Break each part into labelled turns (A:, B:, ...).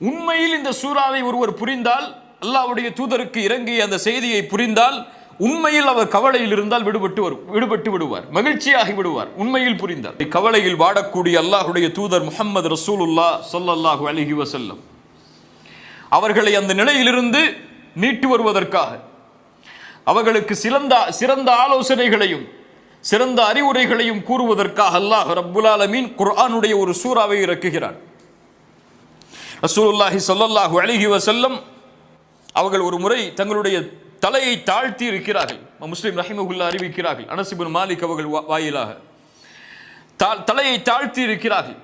A: உண்மையில் இந்த சூறாவை ஒருவர் புரிந்தால், அல்லாஹ்வுடைய தூதருக்கு இறங்கிய அந்த செய்தியை புரிந்தால், உண்மையில் அவர் கவலையில் இருந்தால் விடுபட்டு விடுவார், மகிழ்ச்சியாகி விடுவார். உண்மையில் புரிந்தார். கவலையில் வாடக்கூடிய அல்லாஹ்வுடைய தூதர் முஹம்மது ரசூலுல்லாஹ் ஸல்லல்லாஹு அலைஹி வஸல்லம் அவர்களை அந்த நிலையிலிருந்து மீட்டு வருவதற்காக அவர்களுக்கு சிறந்த ஆலோசனைகளையும் சிறந்த அறிவுரைகளையும் கூறுவதற்காக அல்லாஹ் ரப்புல் ஆலமீன் குர்ஆனுடைய ஒரு சூறாவை இறக்குகிறார். ரசூலுல்லாஹி ஸல்லல்லாஹு அலைஹி வஸல்லம் அவர்கள் ஒரு முறை தங்களுடைய தலையை தாழ்த்தி இருக்கிறார்கள். முஸ்லிம் ரஹிமஹுல்லாஹ் அறிவிக்கிறார்கள், அனஸ் இப்னு மாலிக் அவர்கள் வாயிலாக தலையை தாழ்த்தி இருக்கிறார்கள்.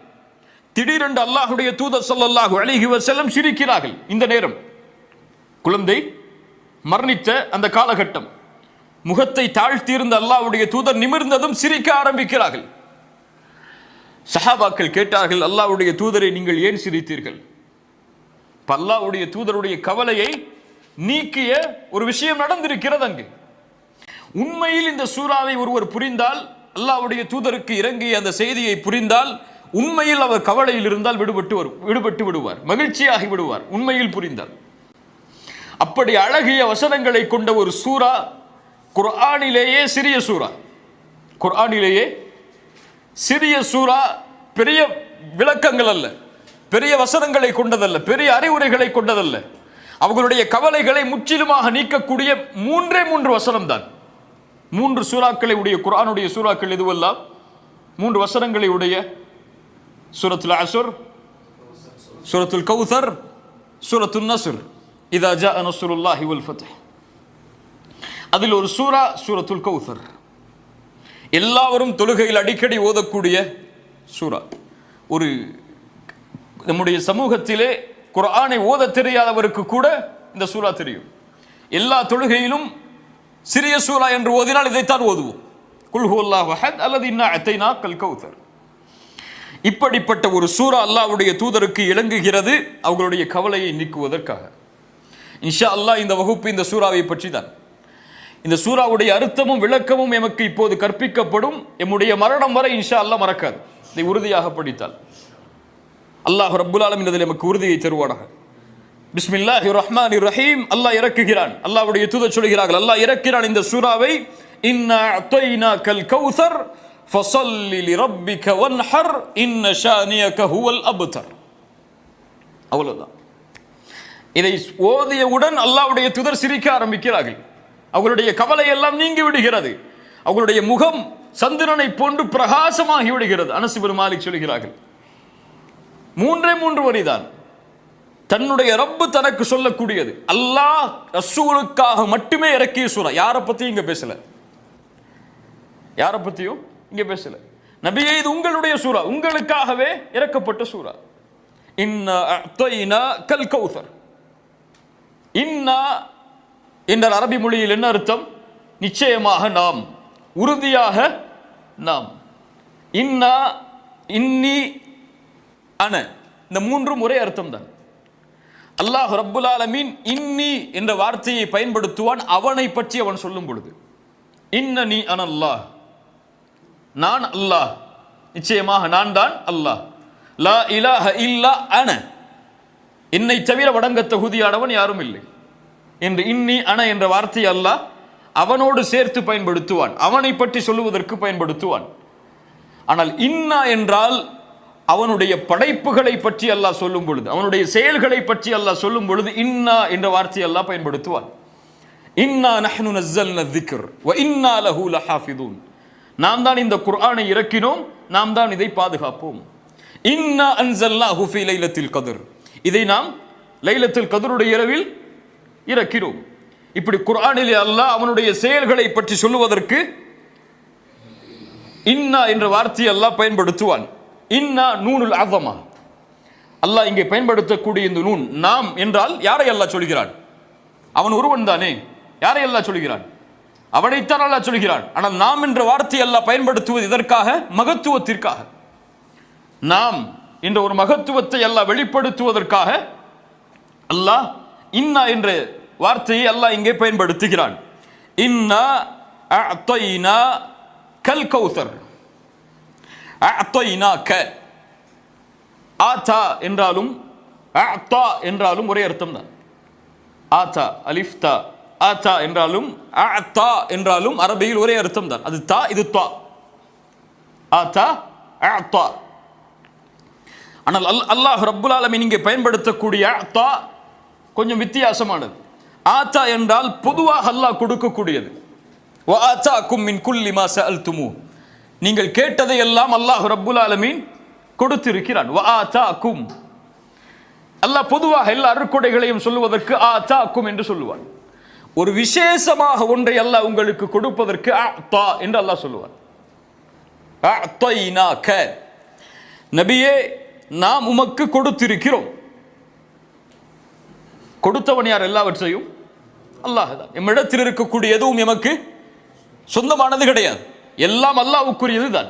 A: திடீரென்று அல்லாஹ்வுடைய தூதர் ஸல்லல்லாஹு அலைஹி வஸல்லம் சிரிக்கிறார்கள். இந்த நேரம் குழந்தை மரணித்த அந்த காலகட்டம், முகத்தை தாழ்த்தியிருந்த அல்லாஹ்வுடைய தூதர் நிமிர்ந்ததும் சிரிக்க ஆரம்பிக்கிறார்கள். சஹாபாக்கள் கேட்டார்கள், அல்லாஹ்வுடைய தூதரை நீங்கள் ஏன் சிரித்தீர்கள்? அல்லாஹ்வுடைய தூதருடைய கவலையை நீக்கிய ஒரு விஷயம் நடந்திருக்கிறது அங்கு. உண்மையில் இந்த சூறாவை ஒருவர் புரிந்தால், அல்லாஹ்வுடைய தூதருக்கு இறங்கிய அந்த செய்தியை புரிந்தால், உண்மையில் அவர் கவலையில் இருந்தால் விடுபட்டு விடுவார், மகிழ்ச்சியாகி விடுவார். உண்மையில் புரிந்தால் அப்படி அழகிய வசனங்களை கொண்ட ஒரு சூரா, குர்ஆனிலேயே சிறிய சூரா, குர்ஆனிலேயே சிறிய சூரா, பெரிய விளக்கங்கள் அல்ல, பெரிய வசனங்களை கொண்டதல்ல, பெரிய அறிவுரைகளை கொண்டதல்ல. அவர்களுடைய கவலைகளை முற்றிலுமாக நீக்கக்கூடிய 3 வசனம் தான். 3 சூறாக்களை உடைய குர்ஆனுடைய சூறாக்கள் எதுவெல்லாம்? 3 வசனங்களை உடைய சூரத்துல் அஸ்ர், சூரத்துல் கௌசர், சூரத்துன் நஸ்ர், இதா ஜாஅ நஸ்ருல்லாஹி வல் ஃபத்ஹ். அதில் ஒரு சூரா சூரத்துல் கௌசர், எல்லாரும் தொழுகையில் அடிக்கடி ஓதக்கூடிய சூரா. ஒரு நம்முடைய சமூகத்திலே குர்ஆனை ஓத தெரியாதவருக்கு கூட இந்த சூரா தெரியும். எல்லா தொழுகையிலும் சிறிய சூரா என்று ஓதினால் இதைத்தான் ஓதுவோம், குல் ஹுவல்லாஹு அஹத் அல்லது இன்னா அத்தைனாக்கல் கௌசர். இப்படிப்பட்ட ஒரு சூரா அல்லாஹ்வுடைய தூதருக்கு இறங்குகிறது அவர்களுடைய கவலையை நீக்குவதற்காக. இன்ஷா அல்லாஹ் இந்த வகுப்பு இந்த சூறாவை பற்றி தான். இந்த சூறாவுடைய அர்த்தமும் விளக்கமும் எமக்கு இப்போது கற்பிக்கப்படும். எம்முடைய மரணம் வரை இன்ஷா அல்லாஹ் மறக்காது, இதை உறுதியாக படித்தால். அல்லாஹ் ரப்புல் ஆலமீன் இதில் எமக்கு உறுதியை தருவானாக. பிஸ்மில்லாஹிர் ரஹ்மானிர் ரஹீம். அல்லாஹ் இறக்குகிறான், அல்லாஹ்வுடைய தூதர் சொல்கிறார்கள், அல்லாஹ் இறக்கிறான் இந்த சூறாவை, இன்னா அத்தைனாக்கல் கௌசர் ஃபஸல்லி லிரப்பிக வன்ஹர் இன்ன ஷானியக ஹுவல் அப்தர். அவ்வளவுதான். இதை ஓதியவுடன் அல்லாஹ்வுடைய தூதர் சிரிக்க ஆரம்பிக்கிறார்கள். அவர்களுடைய கவலை எல்லாம் நீங்கி விடுகிறது. அவர்களுடைய முகம் சந்திரனை போன்று பிரகாசமாகி விடுகிறது. அனஸ் இப்னு மாலிக் சொல்கிறார்கள், 3 வரிதான் தன்னுடைய ரப்பு தனக்கு சொல்லக்கூடியது. அல்லாஹ் ரசூலுக்காக மட்டுமே இறக்கிய சூரா. யாரை பத்தியும் இங்க பேசல, யாரை பத்தியும் இங்க பேசல. நபியே, இது உங்களுடைய சூரா, உங்களுக்காகவே இறக்கப்பட்ட சூரா. இன்னா அத்தைனாக்கல் கௌசர். இன்னா என்ற அரபி மொழியில் என்ன அர்த்தம்? நிச்சயமாக நாம், உறுதியாக நாம். இன்னா, இன்னி, அன, இந்த 3 ஒரே அர்த்தம் தான். அல்லாஹ் ரப்புல் ஆலமீன் இன்னி என்ற வார்த்தையை பயன்படுத்துவான் அவனை பற்றி அவன் சொல்லும் பொழுது. இன்னனி அனல்லாஹ், நான் அல்லாஹ், நிச்சயமாக நான் தான் அல்லாஹ். லா இலாஹ இல்லா அன, என்னை தவிர வணங்க தகுதியானவன் யாரும் இல்லை என்று இன்னி அன என்ற வார்த்தையை அல்லாஹ் அவனோடு சேர்த்து பயன்படுத்துவான், அவனை பற்றி சொல்லுவதற்கு பயன்படுத்துவான். ஆனால் இன்னா என்றால் அவனுடைய படைப்புகளை பற்றி அல்லாஹ் சொல்லும் பொழுது, அவனுடைய செயல்களை பற்றி அல்லாஹ் சொல்லும் பொழுது இன்னா என்ற வார்த்தையை அல்லாஹ் பயன்படுத்துவான். இன்னா நஹ்னு நஸ்ஸல்னா ذிக்ர் வ இன்னா லஹு லஹாஃபிதூன். நாம் தான் இந்த குர்ஆனை இறக்கினோம், நாம் தான் இதை பாதுகாப்போம். இன்னா அன்ஸல்னாஹு ஃபீ லைலத்தில் கத்ர். இதை நாம் லைலத்துல் கத்ருடைய இரவில் இறக்கினோம். இப்படி குர்ஆனிலே அல்லாஹ் அவனுடைய செயல்களை பற்றி சொல்லுவதற்கு இன்னா என்ற வார்த்தையை அல்லாஹ் பயன்படுத்துவான். இன்னா நூனுல் அஸமா. அல்லாஹ் இங்கே பயன்படுத்தக்கூடிய இந்த நூன் நாம் என்றால் யாரை அல்லாஹ் சொல்கிறான்? அவன் ஒருவன் தானே. யாரை அல்லாஹ் சொல்கிறான்? அவனைத்தான் அல்லாஹ் சொல்கிறான். ஆனால் நாம் என்ற வார்த்தையை அல்லாஹ் பயன்படுத்துவது இதற்காக, மகத்துவத்திற்காக. நாம் என்ற ஒரு மகத்துவத்தை அல்லாஹ் வெளிப்படுத்துவதற்காக அல்லாஹ் இன்னா என்ற வார்த்தையை அல்லாஹ் இங்கே பயன்படுத்துகிறான். இன்னா அஅத்தைனா கல் கௌசர். அஅத்தைனாக, ஆதா என்றாலும் அத்தா என்றாலும் ஒரே அர்த்தம் தான். ஆத்தா அலிஃப் தா, ஆத்தா என்றாலும் அத்தா என்றாலும் அரபியில் ஒரே அர்த்தம் தான். அது தா, இது தா. ஆத்தா அத்தா. ஆனால் அல்லாஹ் ரப்புல் ஆலமீன் இங்கே பயன்படுத்தக்கூடிய அத்தா கொஞ்சம் வித்தியாசமானது. ஆத்தா என்றால் பொதுவாக அல்லாஹ் கொடுக்கக்கூடியது. வ ஆதாக்கும் மின் குல்லி மா சஅல்துமு, நீங்கள் கேட்டதை எல்லாம் அல்லாஹ் ரப்புல் ஆலமீன் கொடுத்திருக்கிறான். வ ஆதாக்கும், அல்லாஹ் பொதுவாக எல்லா அருட்கொடைகளையும் சொல்லுவதற்கு ஆதாக்கும் என்று சொல்லுவான். ஒரு விசேஷமாக ஒன்றை அல்லாஹ் உங்களுக்கு கொடுப்பதற்கு அத்தா என்று அல்லாஹ் சொல்லுவான். அத்தைனாக, நபியே நாம் உமக்கு கொடுத்திருக்கிறோம். கொடுத்தவன் யார்? எல்லாவற்றையும் அல்லாஹ் தான். எம்மிடத்தில் இருக்கக்கூடிய எதுவும் எமக்கு சொந்தமானது கிடையாது, எல்லாம் அல்லாஹ்வுக்குரியது தான்.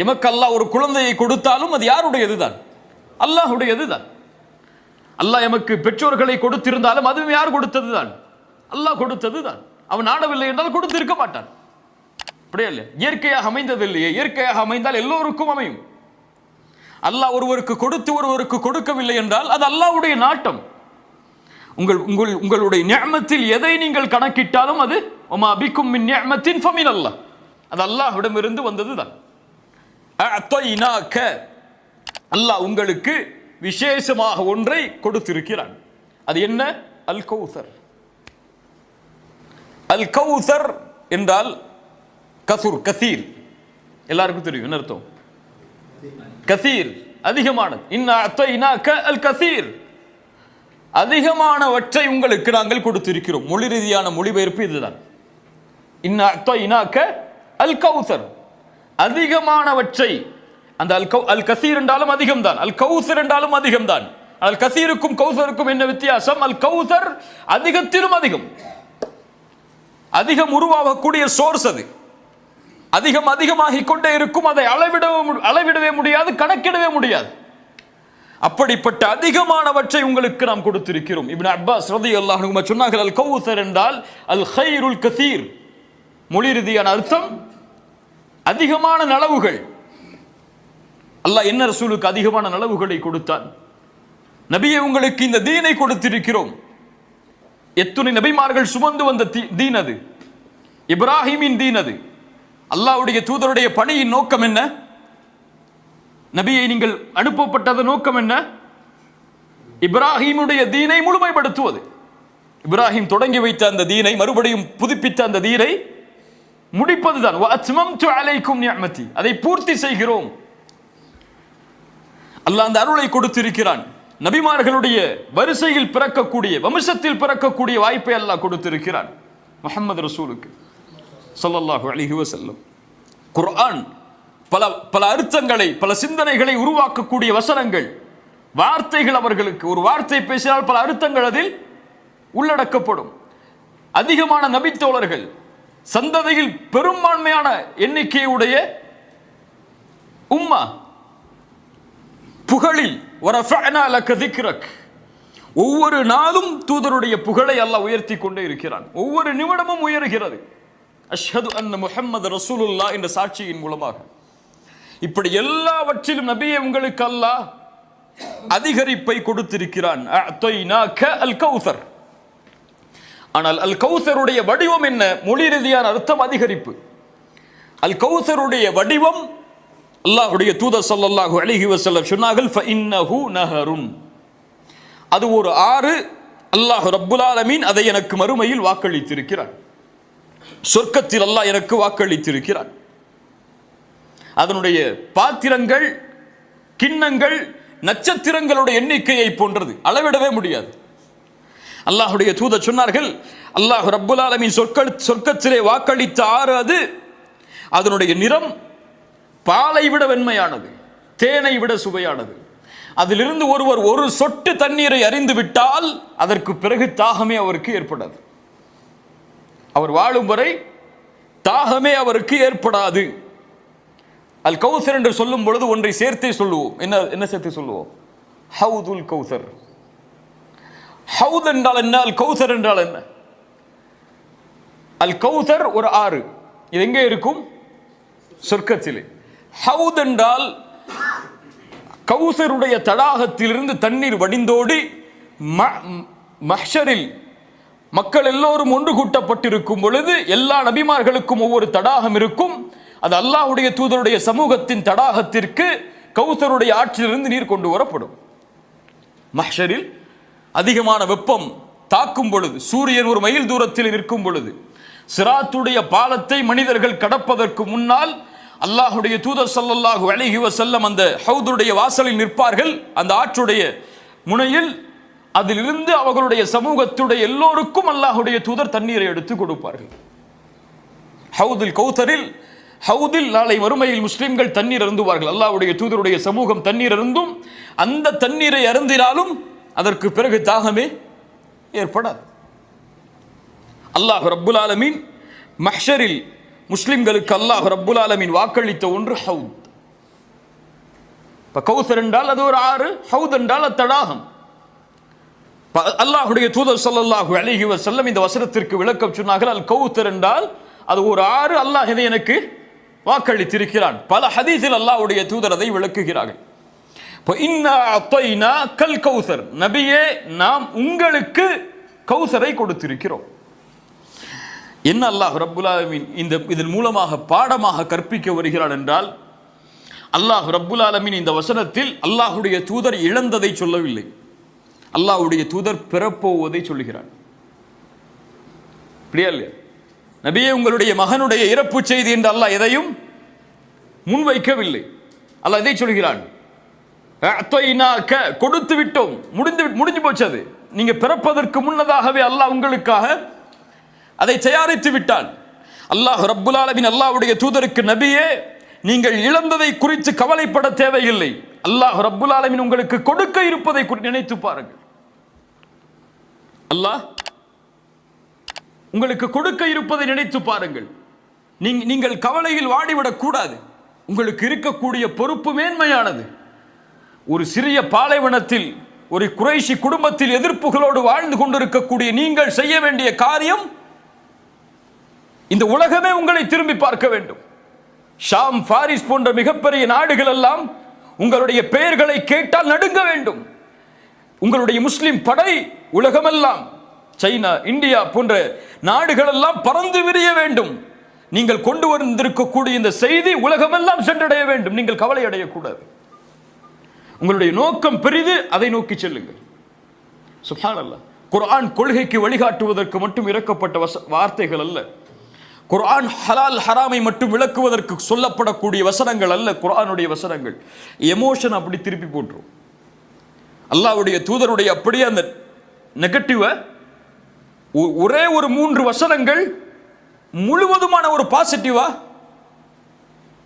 A: எமக்கு அல்லாஹ் ஒரு குழந்தையை கொடுத்தாலும் அது யாருடையது தான்? அல்லாஹ்வுடையது தான். அல்லாஹ் எமக்கு பெற்றோர்களை கொடுத்திருந்தாலும் அதுவும் யார் கொடுத்தது தான்? அல்லாஹ் கொடுத்தது தான். அவன் நாடவில்லை என்றால் கொடுத்திருக்க மாட்டான். அப்படியே இல்லை, இயற்கையாக அமைந்தது இல்லையே. இயற்கையாக அமைந்தால் எல்லோருக்கும் அமையும். அல்லாஹ் ஒருவருக்கு கொடுத்து ஒருவருக்கு கொடுக்கவில்லை என்றால் அது அல்லாஹ்வுடைய நாட்டம். உங்களுடைய நிஅமத்தில் எதை நீங்கள் கணக்கிட்டாலும் அது வமா பிக்கும் மின் நிஅமத்தின் ஃபமின் அல்லாஹ், அது அல்லாஹ்விடமிருந்து வந்ததுதான். அஅதைனாக, அல்லாஹ் உங்களுக்கு விசேஷமாக ஒன்றை கொடுத்திருக்கிறான். அது என்ன? அல் கௌசர். அல் கௌசர் என்றால் கசுர், கசீர், எல்லாருக்கும் தெரியும் என்ன அர்த்தம்? கசீர், அதிகமானது. இன்னா அத்தைனாக அல் கசீர், அதிகமானவற்றை உங்களுக்கு நாங்கள் கொடுத்திருக்கிறோம். மொழி ரீதியான மொழிபெயர்ப்பு இதுதான். இன்னா அத்தைனாக அல் கௌசர், அதிகமானவற்றை. அந்த அல் கசீர் என்றாலும் அதிகம்தான், அல் கௌசர் என்றாலும் அதிகம்தான். அல் கசீருக்கும் கௌசருக்கும் என்ன வித்தியாசம்? அல் கௌசர் அதிகத்திலும் அதிகம், அதிகம் உருவாகக்கூடிய சோர்ஸ். அது அதிகம் அதிகமாகிக் கொண்டே இருக்கும். அதை அளவிடவே முடியாது, கணக்கிடவே முடியாது. அப்படிப்பட்ட அதிகமானவற்றை உங்களுக்கு நாம் கொடுத்திருக்கிறோம். இப்னு அப்பாஸ் ரலியல்லாஹு அன்ஹு சொன்னார்கள், அல் கௌசர் என்றால் அல் கைருல் கசீர். மொழி ரீதியான அர்த்தம் அதிகமான நலவுகள். அல்லாஹ் என்ன ரசூலுக்கு அதிகமான நலவுகளை கொடுத்தான்? நபியே உங்களுக்கு இந்த தீனை கொடுத்திருக்கிறோம். எத்துணை நபிமார்கள் சுமந்து வந்த தீன் அது, இப்ராஹிமின் தீன் அது. அல்லாஹ்வுடைய தூதருடைய பணியின் நோக்கம் என்ன? நபியை நீங்கள் அனுப்பப்பட்டது நோக்கம் என்ன? இப்ராஹிமுடைய தீனை முழுமைப்படுத்துவது. இப்ராஹிம் தொடங்கி வைத்த அந்த தீனை, மறுபடியும் புதுப்பித்த அந்த தீனை முடிப்பதுதான். வஅத்மம்து அலைக்கும் நிஅமதி, அதை பூர்த்தி செய்கிறோம். அல்லாஹ் அந்த அருளை கொடுத்திருக்கிறான். நபிமார்களுடைய வரிசையில் பிறக்கக்கூடிய, வம்சத்தில் பிறக்கக்கூடிய வாய்ப்பை அல்லாஹ் கொடுத்திருக்கிறான் முஹம்மது ரசூலுக்கு ஸல்லல்லாஹு அலைஹி வஸல்லம். குர்ஆன் பல பல அர்த்தங்களை, பல சிந்தனைகளை உருவாக்கக்கூடிய வசனங்கள், வார்த்தைகள். அவர்களுக்கு ஒரு வார்த்தை பேசினால் பல அர்த்தங்கள் அதில் உள்ளடக்கப்படும். அதிகமான நபித்தோழர்கள், சந்ததியில் பெரும்பான்மையான எண்ணிக்கையுடைய உம்மா, புகழில் வரஃபஅனா லக திக்ரக், ஒவ்வொரு நாளும் தூதருடைய புகழை அல்லாஹ் உயர்த்தி கொண்டே இருக்கிறான். ஒவ்வொரு நிமிடமும் உயர்கிறது. அஷ்ஹது அன்ன முஹம்மது ரசூலுல்லாஹ் என்ற சாட்சியின் மூலமாக. இப்படி எல்லாவற்றிலும் நபியே உங்களுக்கு அல்லாஹ் அதிகரிப்பை கொடுத்திருக்கிறான். அஅதைனாக அல் கௌசர். ஆனால் அல் கௌசருடைய வடிவம் என்ன? மொழி ரீதியான அர்த்தம் அதிகரிப்பு. அல் கௌசருடைய வடிவம், அல்லாஹ்வுடைய தூதர் ஸல்லல்லாஹு அலைஹி வஸல்லம் சொன்னார்கள், ஃபஇன்னஹு நஹருன், அது ஒரு ஆறு. அல்லாஹ் ரப்புல் ஆலமீன் அதை எனக்கு மறுமையில் வாக்களித்திருக்கிறான். சொர்க்கத்தில் அல்லாஹ் எனக்கு வாக்களித்திருக்கிறான். அதனுடைய பாத்திரங்கள், கிண்ணங்கள் நட்சத்திரங்களுடைய எண்ணிக்கையை போன்றது, அளவிடவே முடியாது. அல்லாஹ்வுடைய தூதர் சொன்னார்கள், அல்லாஹ் ரப்புல் ஆலமீன் சொர்க்கத்திலே வாக்களித்த ஆறு அது. அதனுடைய நிறம் பாலை விட வெண்மையானது, தேனை விட சுவையானது. அதிலிருந்து ஒருவர் ஒரு சொட்டு தண்ணீரை அறிந்து விட்டால் அதற்கு பிறகு தாகமே அவருக்கு ஏற்படாது. அவர் வாழும் வரை தாகமே அவருக்கு ஏற்படாது. அல் கௌசர் என்று சொல்லும் பொழுது ஒன்றை சேர்த்தே சொல்லுவோம். என்ன சேர்த்து சொல்லுவோம்? ஹவுதுல் கௌசர். ஹவுத் என்றால் என்ன? அல் கௌசர் என்றால் என்ன? அல் கௌசர் ஒரு ஆறு. இது எங்கே இருக்கும்? சொர்க்கத்திலே. ஹவுத் என்றால் கௌசருடைய தடாகத்திலிருந்து தண்ணீர் வடிந்தோடி மஹ்ஷரில் மக்கள் எல்லோரும் ஒன்று கூட்டப்பட்டிருக்கும் பொழுது எல்லா நபிமார்களுக்கும் ஒவ்வொரு தடாகம் இருக்கும். அது அல்லாஹ்வுடைய தூதருடைய சமூகத்தின் தடாகத்திற்கு கௌசருடைய ஆற்றிலிருந்து நீர் கொண்டு வரப்படும். மஹ்ஷரில் அதிகமான வெப்பம் தாக்கும் பொழுது, சூரியன் ஒரு மைல் தூரத்தில் நிற்கும் பொழுது, சிராத்துடைய பாலத்தை மனிதர்கள் கடப்பதற்கு முன்னால் அல்லாஹ்வுடைய தூதர் ஸல்லல்லாஹு அலைஹி வஸல்லம் அந்த ஹவுதுடைய வாசலில் நிற்பார்கள். அந்த ஆற்றுடைய முனையில் அதிலிருந்து அவர்களுடைய சமூகத்துடைய எல்லோருக்கும் அல்லாஹ்வுடைய தூதர் தண்ணீரை எடுத்து கொடுப்பார்கள். ஹவுதில் நாளை மறுமையில் முஸ்லிம்கள் தண்ணீர் அருந்துவார்கள். அல்லாஹ்வுடைய தூதருடைய சமூகம் தண்ணீர் அருந்தும். அந்த தண்ணீரை அருந்தினாலும் அதற்கு பிறகு தாகமே ஏற்படாது. அல்லாஹ் ரப்புல் ஆலமீன் மஹ்ஷரில் முஸ்லிம்களுக்கு அல்லாஹ் ரப்புல் ஆலமீன் வாக்களித்த ஒன்று ஹவுத். கௌசர் என்றால் அது ஒரு ஆறு, ஹவுத் என்றால் தடாகம். அல்லாஹ்வுடைய தூதர் ஸல்லல்லாஹு அலைஹி வஸல்லம் இந்த வசனத்திற்கு விளக்கம் சொன்னார்கள். அல் கௌசர் என்றால் அது ஒரு ஆறு, அல்லாஹ் இதை எனக்கு வாக்களித்திருக்கிறான். பல ஹதீஸில் அல்லாஹ்வுடைய தூதர் அதை விளக்குகிறார்கள். கல் கௌசர், நபியே நாம் உங்களுக்கு கௌசரை கொடுத்திருக்கிறோம். என்ன அல்லாஹ் ரப்புல் ஆலமீன் இதன் மூலமாக பாடமாக கற்பிக்க வருகிறான் என்றால், அல்லாஹ் ரப்புல் ஆலமீன் இந்த வசனத்தில் அல்லாஹ்வுடைய தூதர் இழந்ததை சொல்லவில்லை, அல்லாஹ்வுடைய தூதர் பெறப்போவதை சொல்லுகிறான். அப்படியா இல்லையா? நபியே உங்களுடைய மகனுடைய இறப்பு செய்தி என்று அல்லாஹ் எதையும் முன்வைக்கவில்லை. அல்லாஹ் இதை சொல்கிறான், கொடுத்து விட்டோம், முடிஞ்சு போச்சு. அது நீங்க பிறப்பதற்கு முன்னதாகவே அல்லாஹ் உங்களுக்காக அதை தயாரித்து விட்டான். அல்லாஹ் ரப்புல் ஆலமீன் அல்லாஹ்வுடைய தூதருக்கு, நபியே நீங்கள் இழந்ததை குறித்து கவலைப்பட தேவையில்லை, அல்லாஹ் ரப்புல் ஆலமீன் உங்களுக்கு கொடுக்க இருப்பதை நினைத்து பாருங்கள். அல்லாஹ் உங்களுக்கு கொடுக்க இருப்பதை நினைத்து பாருங்கள். நீங்கள் கவலையில் வாடிவிடக் கூடாது. உங்களுக்கு இருக்கக்கூடிய பொறுப்பு மேன்மையானது. ஒரு சிறிய பாலைவனத்தில் ஒரு குறைஷி குடும்பத்தில் எதிர்ப்புகளோடு வாழ்ந்து கொண்டிருக்கக்கூடிய நீங்கள் செய்ய வேண்டிய காரியம், இந்த உலகமே உங்களை திரும்பி பார்க்க வேண்டும். ஷாம், பாரிஸ் போன்ற மிகப்பெரிய நாடுகள் எல்லாம் உங்களுடைய பெயர்களை கேட்டால் நடுங்க வேண்டும். உங்களுடைய முஸ்லிம் படை உலகமெல்லாம், சைனா, இந்தியா போன்ற நாடுகள் எல்லாம் பறந்து விரிய வேண்டும். நீங்கள் கொண்டு வந்திருக்கக்கூடிய இந்த செய்தி உலகமெல்லாம் சென்றடைய வேண்டும். நீங்கள் கவலை அடையக்கூடாது. உங்களுடைய நோக்கம் பெரிது, அதை நோக்கி செல்லுங்கள். சுப்ஹானல்லாஹ். குர்ஆன் கொள்கைக்கு வழிகாட்டுவதற்கு மட்டும் இறக்கப்பட்ட வார்த்தைகள் அல்ல. குர்ஆன் ஹலால் ஹராமை மட்டும் விளக்குவதற்கு சொல்லப்படக்கூடிய வசனங்கள் அல்ல. குர்ஆனுடைய வசனங்கள் எமோஷன் அப்படி திருப்பி போட்டுரும். அல்லாஹ்வுடைய தூதருடைய அப்படியே அந்த நெகட்டிவ ஒரே ஒரு 3 வசனங்கள் முழுவதுமான ஒரு பாசிட்டிவா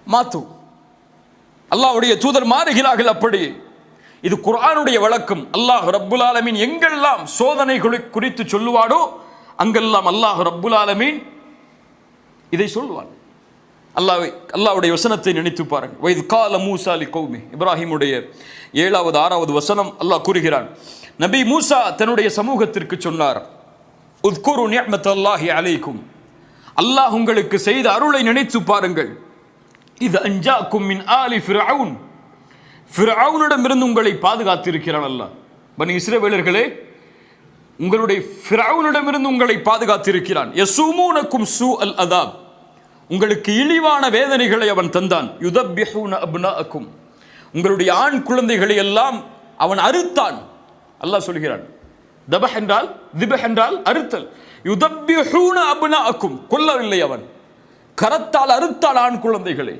A: மாற்றும். அல்லாஹ்வுடைய தூதர் மாறுகிறார்கள். அப்படி இது குர்ஆனுடைய வழக்கம். அல்லாஹ் ரப்புல் ஆலமீன் எங்கெல்லாம் சோதனைகளை குறித்து சொல்லுவானோ அங்கெல்லாம் அல்லாஹ் ரப்புல் ஆலமீன் இதை சொல்லுவான். அல்லாஹ்வுடைய வசனத்தை நினைத்து பாருங்கள். வைத் கால மூசா லிகௌமி, இப்ராஹிமுடைய 7வது 6வது வசனம் அல்லாஹ் கூறுகிறான், நபி மூசா தன்னுடைய சமூகத்திற்கு சொன்னார், உத்குரு நிஅமத்தல்லாஹி அலைக்கும், அல்லாஹ் உங்களுக்கு செய்த அருளை நினைத்து பாருங்கள். இது அன்ஜாக்கும் மின் ஆலி ஃபிர்அவுன், ஃபிர்அவுனிடமிருந்து உங்களை பாதுகாத்திருக்கிறான் அல்லாஹ். பனி இஸ்ரவேலர்களே, உங்களுடைய ஃபிர்அவுனிடமிருந்து உங்களை பாதுகாத்திருக்கிறான். யஸூமூனக்கும் சூஅல் அதாப், உங்களுக்கு இழிவான வேதனைகளை அவன் தந்தான். யுதப்பிஹூன அப்னாஅக்கும், உங்களுடைய ஆண் குழந்தைகளை எல்லாம் அவன் அறுத்தான். அல்லாஹ் சொல்கிறான், தபஹ் என்றால் திபஹ் என்றால் அறுத்தல். யுதப்பிஹூன அப்னாஅக்கும், கொல்லவில்லை, அவன் கரத்தால் அறுத்தான் ஆண் குழந்தைகளை.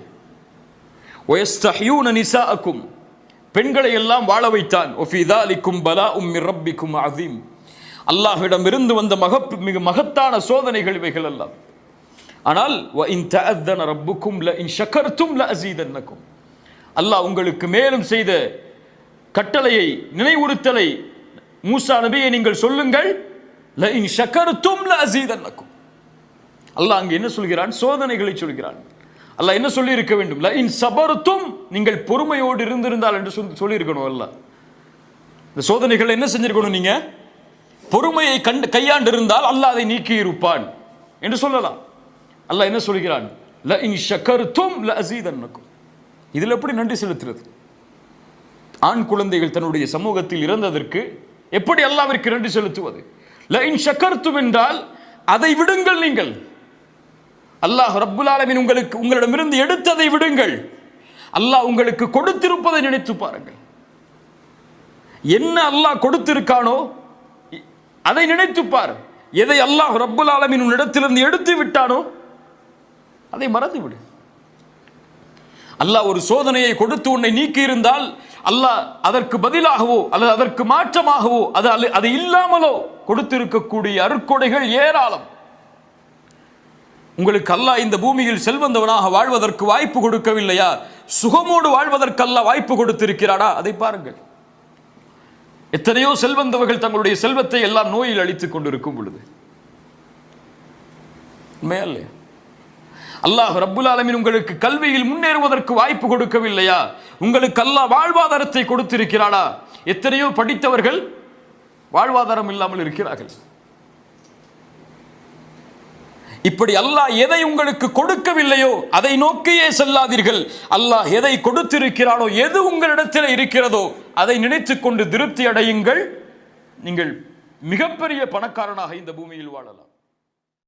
A: வயஸ்தஹ்யூன நிசாஅக்கும், பெண்களை எல்லாம் வாழ வைத்தான். வஃபீ ذالிக்கும் பலாஉம் மிர் ரப்பிக்கும் அஸீம், அல்லாஹ்விடம் இருந்து வந்த மிக மகத்தான சோதனைகள் இவைகள் எல்லாம். ஆனால் வ இன் தஅذன ரப்புக்கும் ல இன் ஷக்கர்தும் ல அஸீதன்னக்கும், அல்லாஹ் உங்களுக்கு மேலும் செய்த கட்டளையை, நினைவுறுத்தலை, மூசா நபியை நீங்கள் சொல்லுங்கள், ல இன் ஷக்கர்தும் ல அஸீதன்னக்கும். அல்லாஹ் அங்கே என்ன சொல்கிறான்? சோதனைகளை சொல்கிறான். அல்லாஹ் என்ன சொல்லி இருக்க வேண்டும்? ல இன் சபர்தும், நீங்கள் பொறுமையோடு இருந்திருந்தால் என்று சொல்லி இருக்கணும். அல்லாஹ் இந்த சோதனைகள் என்ன செஞ்சிருக்கணும்? நீங்க பொறுமையை கையாண்டு இருந்தால் அல்லாஹ் அதை நீக்கி இருப்பான் என்று சொல்லலாம். அல்லாஹ் என்ன சொல்கிறான்? ல இன் ஷக்கர்தும் ல அஸீதன்னக்கும். இதில் எப்படி நன்றி செலுத்துறது? ஆண் குழந்தைகள் தன்னுடைய சமூகத்தில் இறந்ததற்கு எப்படி அல்லாஹ்விற்கு நன்றி செலுத்துவது? லஇன் ஷக்கர்தும் என்றால் அதை விடுங்கள். நீங்கள் அல்லாஹ் ரப்புல் ஆலமீன் உங்களிடமிருந்து எடுத்ததை விடுங்கள். அல்லாஹ் உங்களுக்கு கொடுத்திருப்பதை நினைத்து பாருங்கள். என்ன அல்லாஹ் கொடுத்திருக்கானோ அதை நினைத்து பார். எதை அல்லாஹ் ரப்புல் ஆலமீன் உன்னிடத்திலிருந்து எடுத்து விட்டானோ அதை மறந்து விடு. அல்லாஹ் ஒரு சோதனையை கொடுத்து உன்னை நீக்கி இருந்தால் அல்லாஹ் அதற்கு பதிலாகவோ அல்லது அதற்கு மாற்றமாகவோ அது இல்லாமலோ கொடுத்திருக்கக்கூடிய அருட்கொடைகள் ஏராளம். உங்களுக்கு அல்லாஹ் இந்த பூமியில் செல்வந்தவனாக வாழ்வதற்கு வாய்ப்பு கொடுக்கவில்லையா? சுகமோடு வாழ்வதற்கு அல்லாஹ் வாய்ப்பு கொடுத்திருக்கிறானா? அதை பாருங்கள். எத்தனையோ செல்வந்தவர்கள் தங்களுடைய செல்வத்தை எல்லாம் நோயில் அழித்துக் கொண்டிருக்கும் பொழுது உண்மையல்ல. அல்லாஹ் ரப்புல் ஆலமீன் உங்களுக்கு கல்வியில் முன்னேறுவதற்கு வாய்ப்பு கொடுக்கவில்லையா? உங்களுக்கு அல்லாஹ் வாழ்வாதாரத்தை கொடுத்திருக்கிறானா? எத்தனையோ படித்தவர்கள் வாழ்வாதாரம் இல்லாமல் இருக்கிறார்கள். இப்படி அல்லாஹ் எதை உங்களுக்கு கொடுக்கவில்லையோ அதை நோக்கியே செல்லாதீர்கள். அல்லாஹ் எதை கொடுத்திருக்கிறானோ, எது உங்களிடத்தில் இருக்கிறதோ அதை நினைத்துக் கொண்டு திருப்தி அடையுங்கள். நீங்கள் மிகப்பெரிய பணக்காரனாக இந்த பூமியில் வாழலாம்.